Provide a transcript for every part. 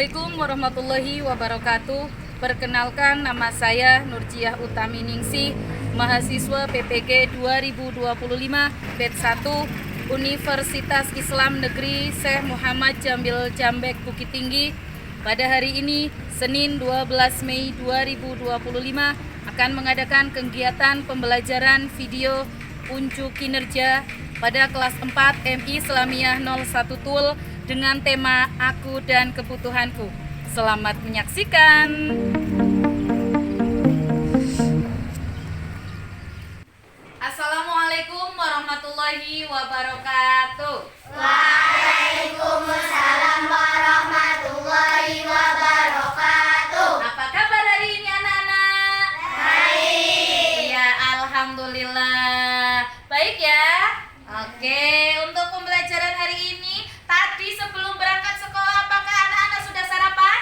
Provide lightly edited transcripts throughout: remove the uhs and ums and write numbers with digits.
Assalamualaikum warahmatullahi wabarakatuh. Perkenalkan, nama saya Nurjiah Utami Ningsih, mahasiswa PPG 2025 Batch 1 Universitas Islam Negeri Syekh Muhammad Jambil Jambek Bukit Tinggi. Pada hari ini, Senin 12 Mei 2025, akan mengadakan kegiatan pembelajaran video unjuk kinerja pada kelas 4 MI Islamiyah 01 TUL dengan tema Aku dan Kebutuhanku. Selamat menyaksikan. Assalamualaikum warahmatullahi wabarakatuh. Waalaikumsalam warahmatullahi wabarakatuh. Apa kabar hari ini anak-anak? Baik. Ya, alhamdulillah. Baik ya. Oke, untuk pembelajaran hari ini, tadi sebelum berangkat sekolah, apakah anak-anak sudah sarapan?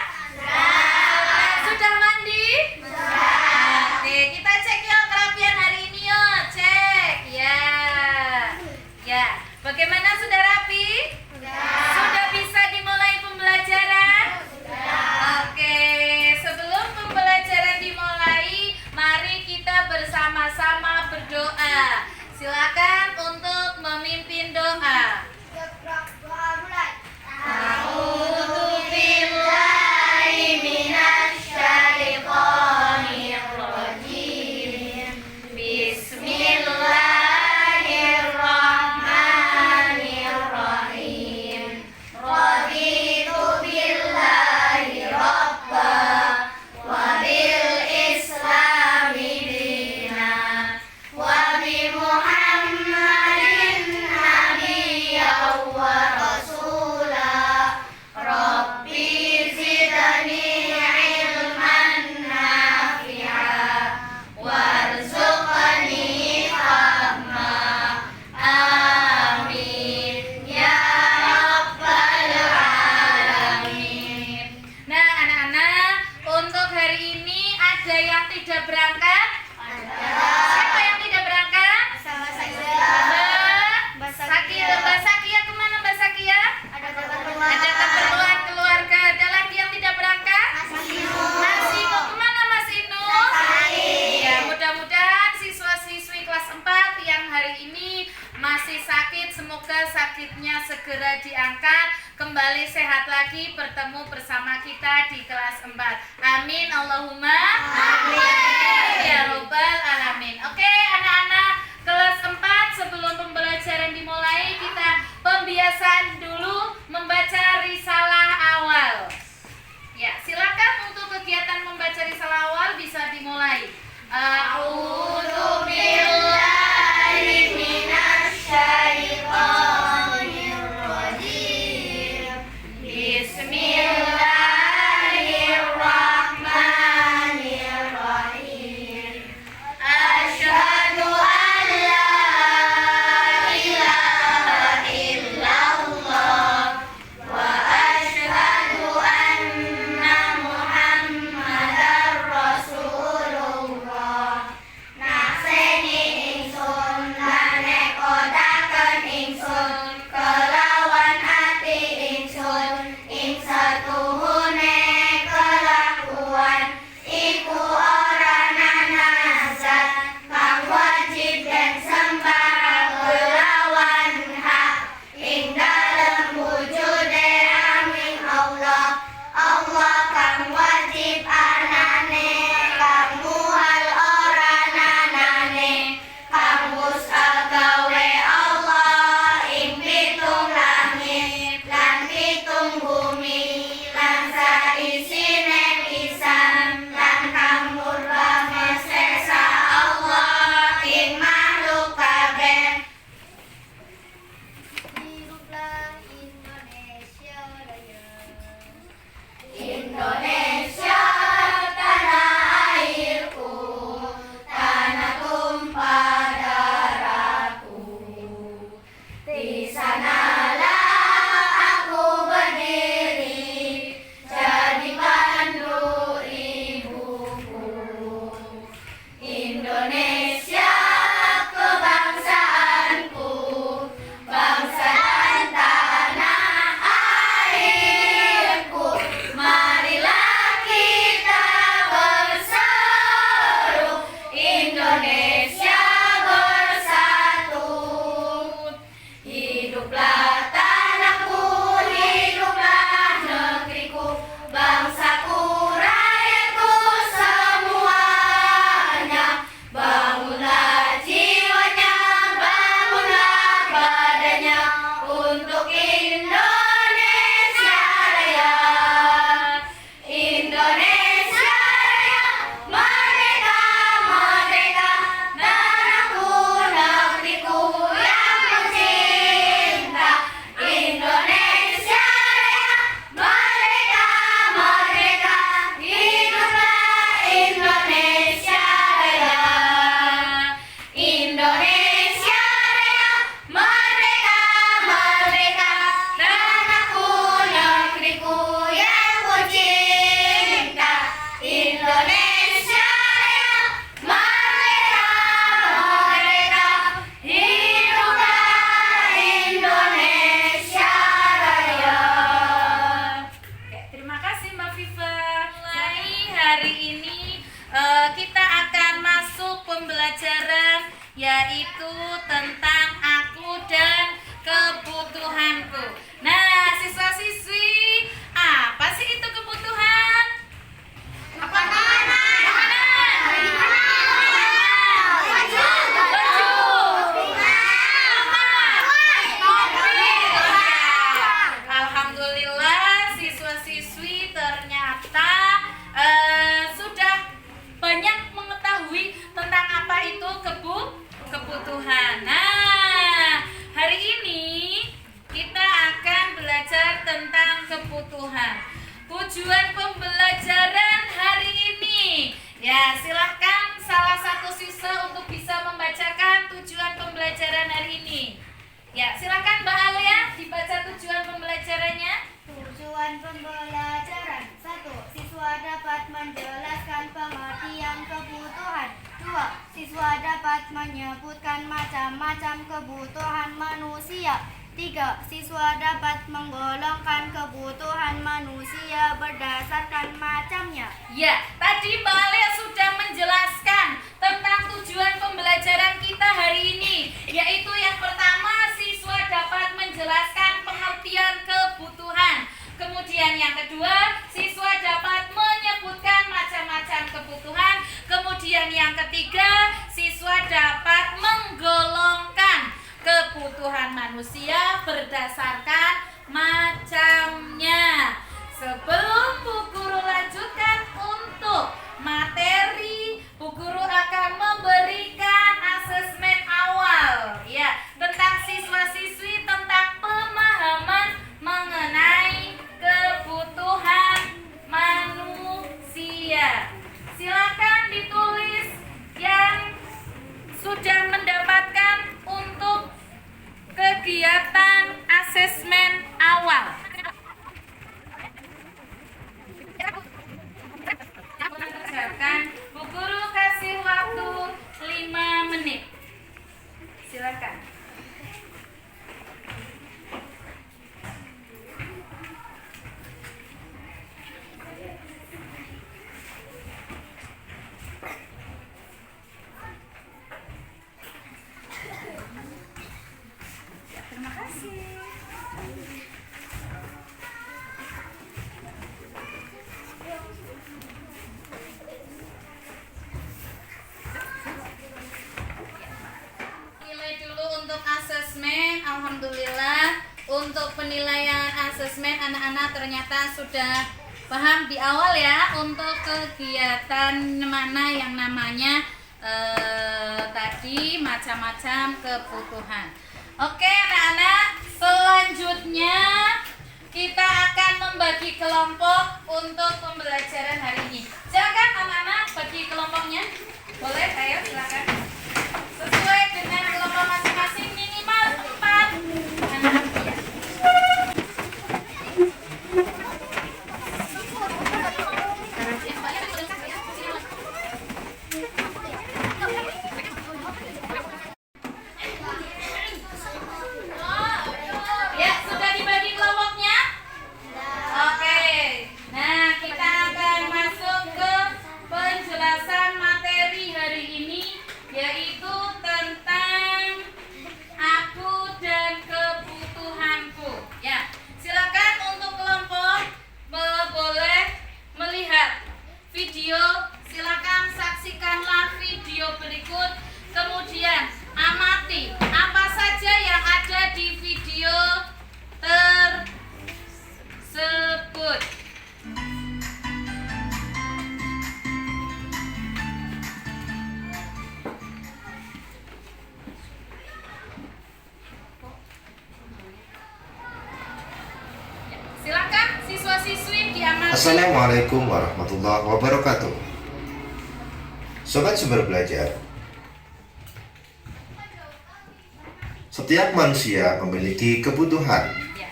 Sudah mandi? Oke, kita cek yuk kerapian hari ini yuk. Cek. Ya. Bagaimana, sudah rapi? Sudah bisa dimulai pembelajaran? Oke, sebelum pembelajaran dimulai, mari kita bersama-sama berdoa. Silakan untuk memimpin doa. A'udzu billahi minasyaitonir rajim. Bismillahirrahmanirrahim. Raditu billahi rabba wa bil islami dina wa bi Muhammadin nabiyyan wa rasula. Rabbi zidni ilman nafi'a warzuqni fahma. Amin ya rabbal alamin. Nah anak-anak, untuk hari ini ada yang tidak berangkat? Siapa yang tidak berangkat? Mbak Sakia, kemana Mbak Sakia? Ada keperluan keluarga. Ada lagi yang tidak berangkat? Mas Inu. Kemana Mas Inu? Ya, mudah-mudahan siswa-siswi kelas 4 yang hari ini masih sakit, semoga sakitnya segera diangkat, kembali sehat lagi, bertemu bersama kita di kelas 4. Amin Allahumma amin ya robbal alamin. Oke anak-anak kelas 4, sebelum pembelajaran dimulai, kita pembiasaan dulu membaca risalah awal. Ya, silakan untuk kegiatan membaca risalah awal bisa dimulai. A'udzu billahi minasyaitonir rajim. Bismillahirrahmanirrahim. pembelajaran yaitu tentang aku dan kebutuhanku. Nah, siswa-siswi, apa sih itu kebutuhan? Makanan. Alhamdulillah, siswa-siswi ternyata sudah banyak mengetahui tentang apa itu kebutuhan. Nah, hari ini kita akan belajar tentang kebutuhan. Tujuan pembelajaran hari ini, ya silahkan salah satu siswa untuk bisa membacakan tujuan pembelajaran hari ini. Ya, silakan Mbak Alia dibaca tujuan pembelajarannya. Tujuan pembelajaran 1. Siswa dapat menjelaskan pengertian kebutuhan. 2. Siswa dapat menyebutkan macam-macam kebutuhan manusia. 3. Siswa dapat menggolongkan kebutuhan manusia berdasarkan macamnya. Ya, tadi Mbak Alia sudah menjelaskan tentang tujuan pembelajaran kita hari ini, yaitu yang pertama, siswa dapat menjelaskan pengertian kebutuhan. Kemudian yang kedua, siswa dapat menyebutkan macam-macam kebutuhan. Kemudian yang ketiga, siswa dapat menggolongkan kebutuhan manusia berdasarkan macamnya. Sebelum Bu Guru lanjutkan untuk materi, Bu Guru akan memberikan asesmen awal ya tentang siswa-siswi tentang pemahaman mengenai kebutuhan manusia. Silakan ditulis yang sudah mendapatkan untuk kegiatan asesmen awal. Bu Guru kasih waktu 5 menit. Silakan. Terima kasih. Nilai dulu untuk asesmen. Alhamdulillah, untuk penilaian asesmen anak-anak ternyata sudah paham di awal ya untuk kegiatan mana yang namanya tadi macam-macam kebutuhan. Oke anak-anak, selanjutnya kita akan membagi kelompok untuk pembelajaran hari ini. Silakan anak-anak bagi kelompoknya. Boleh, ayo silakan. Sesuai dengan kelompok masing-masing minimal 4 anak. Ya, sudah dibagi kelompoknya? Oke. Nah, kita akan masuk ke penjelasan materi hari ini, yaitu tentang aku dan kebutuhanku. Ya, silakan untuk kelompok boleh melihat video. Silakan saksikanlah video berikut. Kemudian amati apa saja yang ada di video tersebut. Silakan siswa-siswi diamati. Assalamualaikum warahmatullahi wabarakatuh. Sobat Sumber Belajar, setiap manusia memiliki kebutuhan. Ya.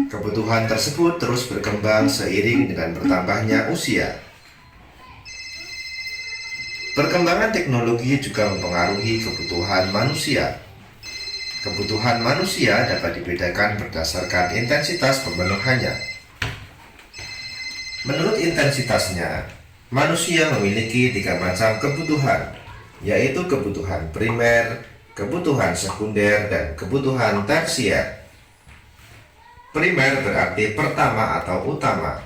Kebutuhan tersebut terus berkembang seiring dengan bertambahnya usia. Perkembangan teknologi juga mempengaruhi kebutuhan manusia. Kebutuhan manusia dapat dibedakan berdasarkan intensitas pemenuhannya. Menurut intensitasnya, Manusia memiliki 3 macam kebutuhan, yaitu kebutuhan primer, kebutuhan sekunder, dan kebutuhan tersier. Primer berarti pertama atau utama.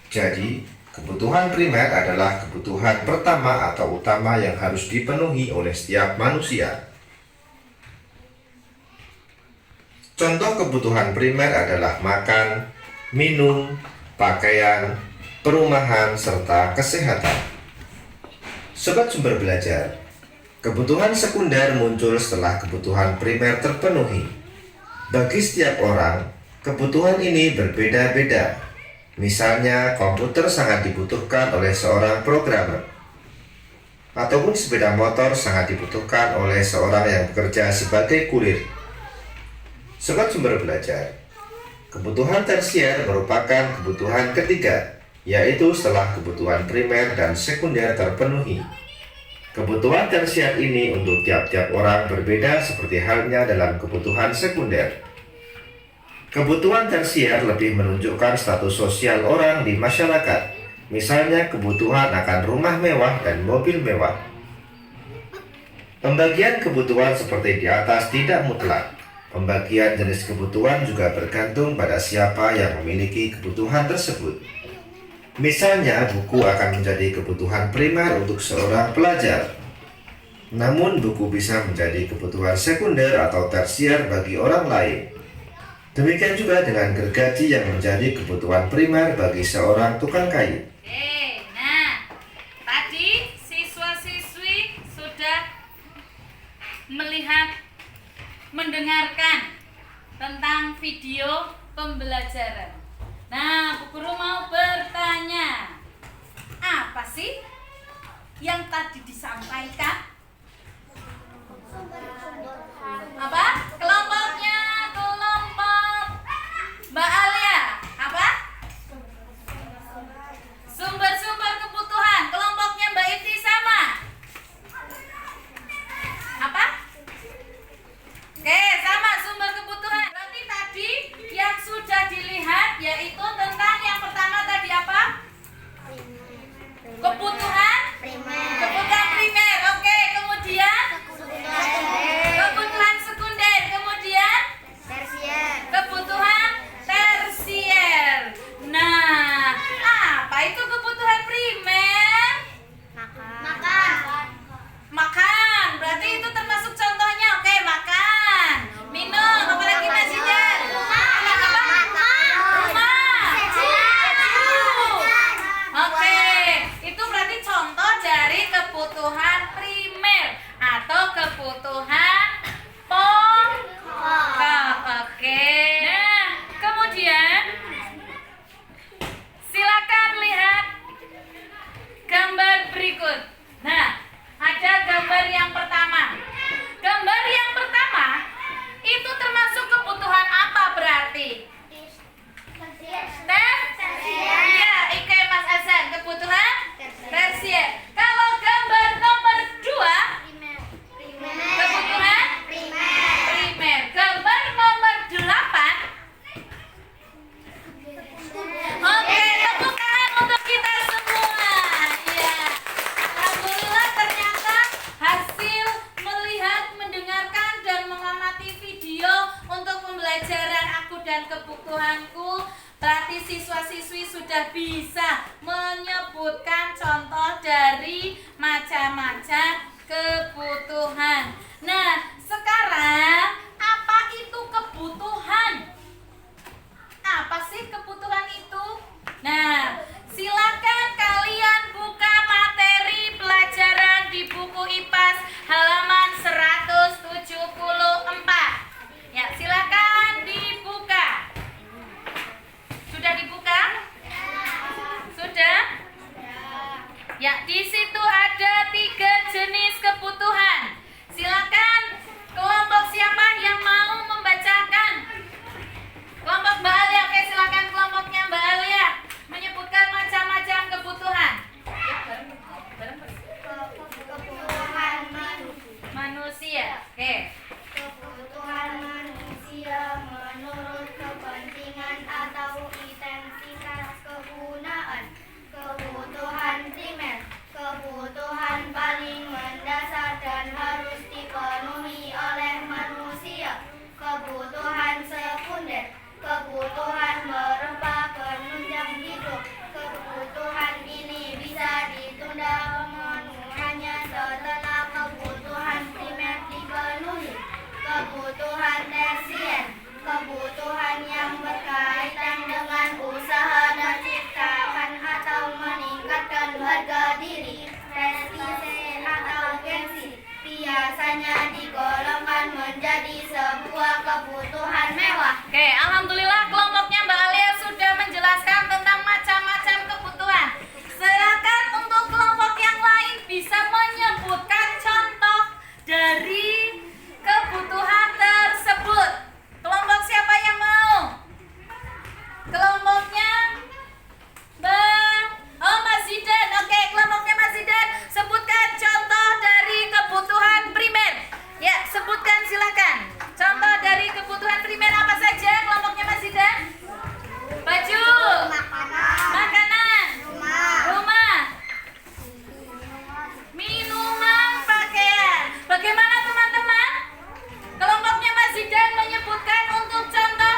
Jadi, kebutuhan primer adalah kebutuhan pertama atau utama yang harus dipenuhi oleh setiap manusia. Contoh kebutuhan primer adalah makan, minum, pakaian, perumahan, serta kesehatan. Sobat Sumber Belajar, kebutuhan sekunder muncul setelah kebutuhan primer terpenuhi. Bagi setiap orang, kebutuhan ini berbeda-beda. Misalnya, komputer sangat dibutuhkan oleh seorang programmer, ataupun sepeda motor sangat dibutuhkan oleh seorang yang bekerja sebagai kurir. Sobat Sumber Belajar, kebutuhan tersier merupakan kebutuhan ketiga, yaitu setelah kebutuhan primer dan sekunder terpenuhi. Kebutuhan tersier ini untuk tiap-tiap orang berbeda seperti halnya dalam kebutuhan sekunder. Kebutuhan tersier lebih menunjukkan status sosial orang di masyarakat, misalnya kebutuhan akan rumah mewah dan mobil mewah. Pembagian kebutuhan seperti di atas tidak mutlak. Pembagian jenis kebutuhan juga bergantung pada siapa yang memiliki kebutuhan tersebut. Misalnya, buku akan menjadi kebutuhan primer untuk seorang pelajar. Namun, buku bisa menjadi kebutuhan sekunder atau tersier bagi orang lain. Demikian juga dengan gergaji yang menjadi kebutuhan primer bagi seorang tukang kayu. Oke, nah tadi siswa-siswi sudah mendengarkan tentang video pembelajaran. Nah, Bu Guru mau bertanya, apa sih yang tadi disampaikan? Apa? Kelompoknya, kelompok Mbak Alia. Apa? Sumber-sumber kebutuhan. Kelompoknya Mbak Iti sama. Apa? Oke, sama sumber kebutuhan. Berarti tadi yang sudah dilihat yaitu tentang yang pertama tadi apa? Kebutuhan Kebutuhan primer. Oke, kemudian kebutuhan sekunder, kemudian kebutuhan tersier. Nah, apa itu kebutuhan primer? Makan. Berarti itu termasuk contohnya. Oke, makan. Minum. Apalagi Mas Ida? Oke, itu berarti contoh dari kebutuhan primer atau kebutuhan pokok. Oke. Nah, kemudian silakan lihat gambar berikut. Nah, ada gambar yang pertama. Gambar yang pertama itu termasuk kebutuhan apa berarti? Iya, Ike Mas Azan, kebutuhan tersier. Kalau gambar nomor 2, kebutuhan primer. Gambar nomor 8. Oke, tepuk tangan untuk kita semua. Ya. Alhamdulillah ternyata hasil melihat, mendengarkan dan mengamati video untuk pembelajaran aku dan kebutuhanku. Berarti siswa-siswi sudah bisa menyebutkan contoh dari macam-macam kebutuhan. Nah, sekarang apa itu kebutuhan? Apa sih kebutuhan itu? Nah, silakan kalian buka materi pelajaran di buku IPAS halaman 174. Ya, silakan dibuka. Sudah dibuka? Sudah? Ya, di situ ada 3 jenis kebutuhan. Silakan kelompok siapa yang mau membacakan? Kelompok Mbak Alia. Oke, silakan kelompoknya Mbak Alia menyebutkan macam-macam kebutuhan. Ya, bareng. Kebutuhan Manusia. Oke. Kebutuhan manusia menurut kepentingan atau intensitas kegunaan. Kebutuhan Oke, alhamdulillah kelompoknya Mbak Alia sudah menjelaskan tentang macam-macam kebutuhan. Silakan untuk kelompok yang lain bisa menyebutkan contoh dari kebutuhan tersebut. Kelompok siapa yang mau? Kelompoknya Mas Zidan. Oke, kelompoknya Mas Zidan, sebutkan contoh dari kebutuhan primer. Ya, sebutkan silakan. Contoh dari kebutuhan primer apa saja kelompoknya Mas Zidan? Baju, makanan, rumah, minuman, pakaian. Bagaimana teman-teman? Kelompoknya Mas Zidan menyebutkan untuk contoh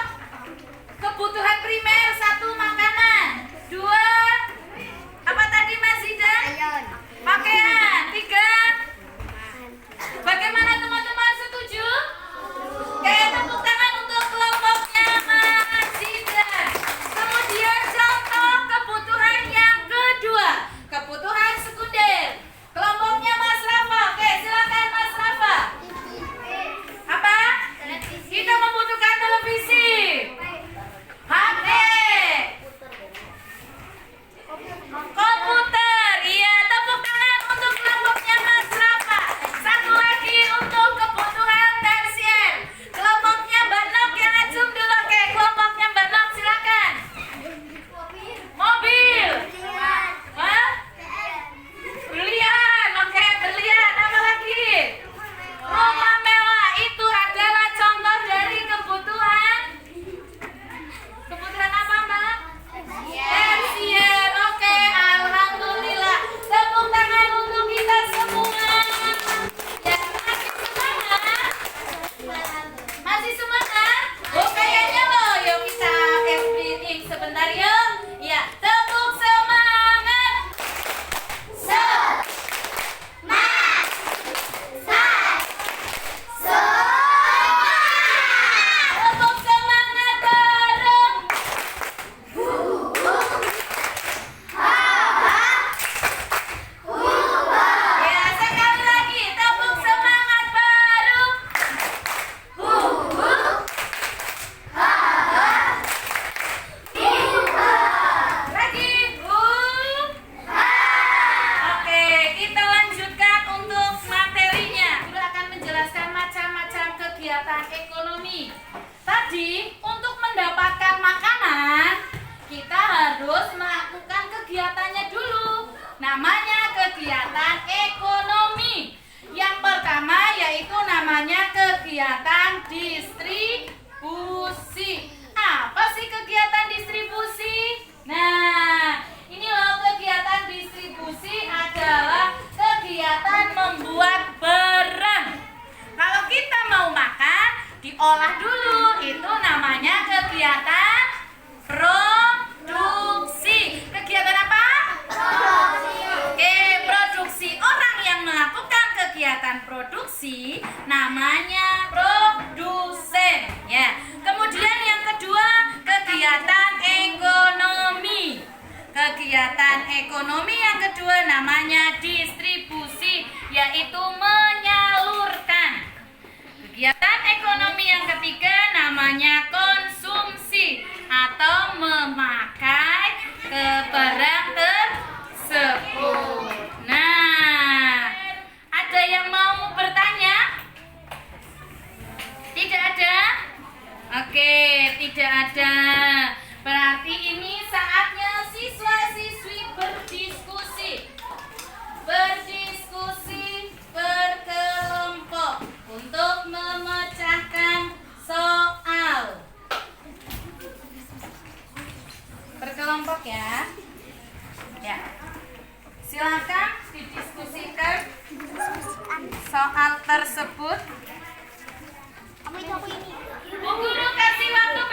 kebutuhan primer. 1, makanan. 2, apa tadi Mas Zidan? Pakaian. 3, bagaimana teman-teman, setuju? Oke, tepuk tangan untuk kelompoknya Mas Zidan. Kemudian contoh kebutuhan yang kedua, kebutuhan sekunder. Kelompoknya Mas Rafa. Oke, silakan Mas Rafa. Apa? Kita membutuhkan televisi, HP, komputer. Iya, tepuk tangan untuk kelompoknya Mas Rafa. Satu lagi untuk kebutuhan tersier. Kelompoknya Mbak Nok yang acung dulu. Oke, kelompoknya Mbak Nok silakan. Mobil. Hah? Berlian. Oke, berlian. Apa lagi? Rumah mewah. Itu adalah contoh dari kebutuhan. Kebutuhan apa, Mbak? Tersier. Oke, alhamdulillah. Tepuk tangan untuk kita semua. Ya, masih semangat? Masih semangat? Oh, kayaknya loh. Yuk kita meeting sebentar yuk. Ya, tepuk semangat. Tepuk semangat bareng. Ya, sekali lagi tepuk semangat baru. Lagi. Oke, kita lanjutkan untuk materinya. Guru akan menjelaskan macam-macam kegiatan ekonomi. Tadi untuk mendapatkan makanan kita harus melakukan kegiatannya dulu. Namanya kegiatan ekonomi. Yang pertama yaitu namanya kegiatan distribusi. Apa sih kegiatan distribusi? Nah, ini loh kegiatan distribusi adalah kegiatan membuat barang. Kalau kita mau makan, diolah dulu. Itu namanya kegiatan produksi. Kegiatan apa? Oke, produksi. Orang yang melakukan kegiatan produksi namanya produsen. Ya. Kemudian yang kedua, kegiatan ekonomi. Kegiatan ekonomi yang kedua namanya distribusi, yaitu menyalurkan. Kegiatan ekonomi yang ketiga namanya konsumsi atau memakai ke barang tersebut. Nah, ada yang mau bertanya? Tidak ada? Oke, tidak ada. Berarti ini saatnya siswa-siswi berdiskusi. Berdiskusi berkelompok untuk memecahkan soal. Berkelompok ya. Ya. Silakan didiskusikan soal tersebut. Bu Guru kasih waktu